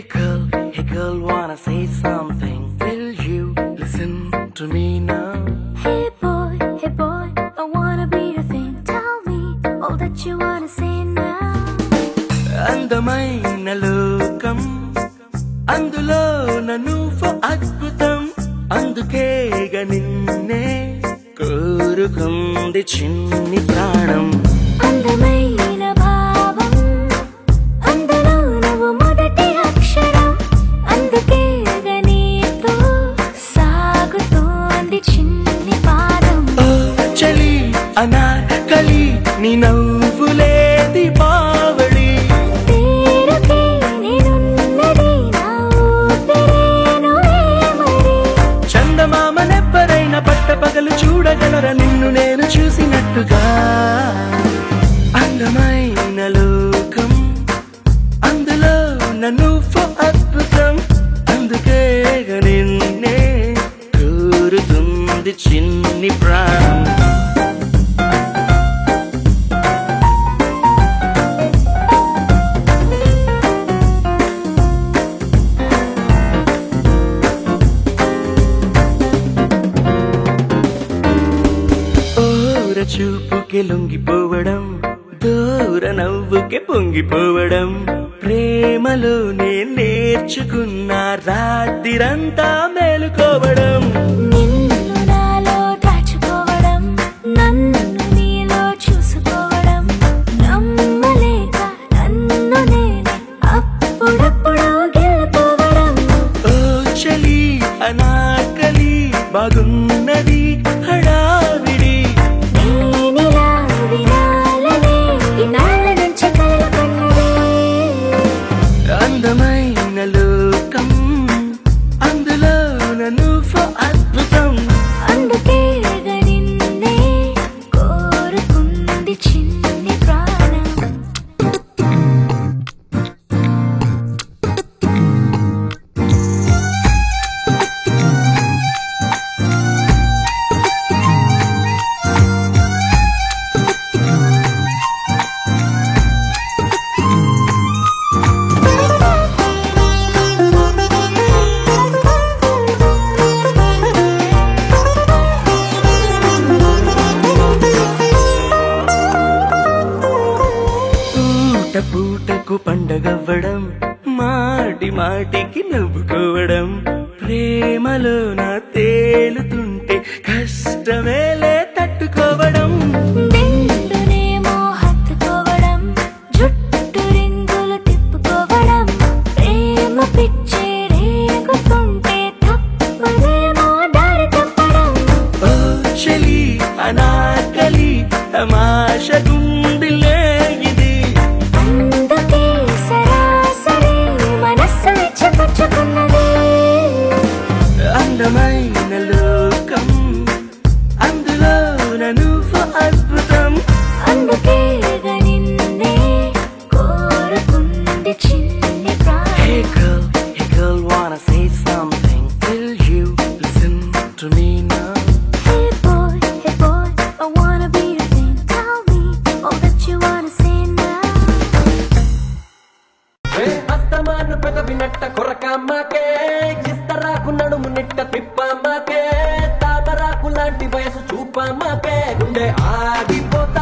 hey girl, wanna say something? Will you listen to me now? Hey boy, I wanna be your thing. Tell me all that you wanna say now. అందమైన లోకం అందులో నువ్వు అద్భుతం అందుకేగ నిన్నే కోరుకుంది చిన్ని ప్రాణం అందమైన భావం అందులో నువ్వు మొదటి అక్షరం అందుకేగ నీతో సాగుతోంది చిన్ని పాదం ఓ చలి అనార్కలి నీ నవ్వులేది బావళి పేరుకే నేనున్నది నా ఊపిరేనువే మరి చందమామనెవ్వరైనా పట్టపగలు చూడగలరా నిన్ను నేను చూసినట్టుగా అందమైన లోకం అందులో నువ్వు అద్భుతం అందుకేగ నిన్నే కోరుతుంది చిన్ని ప్రాణం చూపుకి లొంగిపోవడం దూర నవ్వుకి పొంగిపోవడం ప్రేమలో నేను నేర్చుకున్న రాత్రిరంతా మేలుకోవడం నిన్ను నాలో దాచుకోవడం నన్ను నీలో చూసుకోవడం నమ్మలేక నన్ను నేనే అప్పుడప్పుడు గెలుపోవడం ఓ చలి అనాకలి బాగున్నది హడావిడి నేనిలా వినాలనే ఇన్నాళ్ళ నుంచి కలకన్నదే అందమైన లోకం అందులో నువ్వు అద్భుతం అందుకే నిన్నే కోరుకుంది చిన్ని ప్రాణం పూటకు పండగవ్వడం మాటి మాటికి నవ్వుకోవడం ప్రేమలో నా తేలుతుంటే కష్టమేలే తట్టుకోవడం నిండునేమో హత్తుకోవడం జుట్టు రింగులు తిప్పుకోవడం ప్రేమ పిచ్చి రేగుతుంటే తప్పదేమో దారి తప్పడం ఓ చలి అనాకలి తమాషగుందిలే ఇది అందుకే సరాసరి మనస్సు ఇచ్చిపుచ్చుకున్నది అందమైన లోకం అందులో నువ్వు అద్భుతం అందుకే నిన్నే కోరుకుంది చిన్ని ప్రాణం Hey girl, wanna say something? Will you listen to me now? Hey boy, I wanna be your thing. Tell me all that you wanna say now. అస్తమాను పెదవినట్ట కొరకమ్మకే ఇస్తరాకు నడుము నిట్ట తిప్పమ్మకే తామరాకు లాంటి వయసు చూపమ్మకే గుండె ఆగ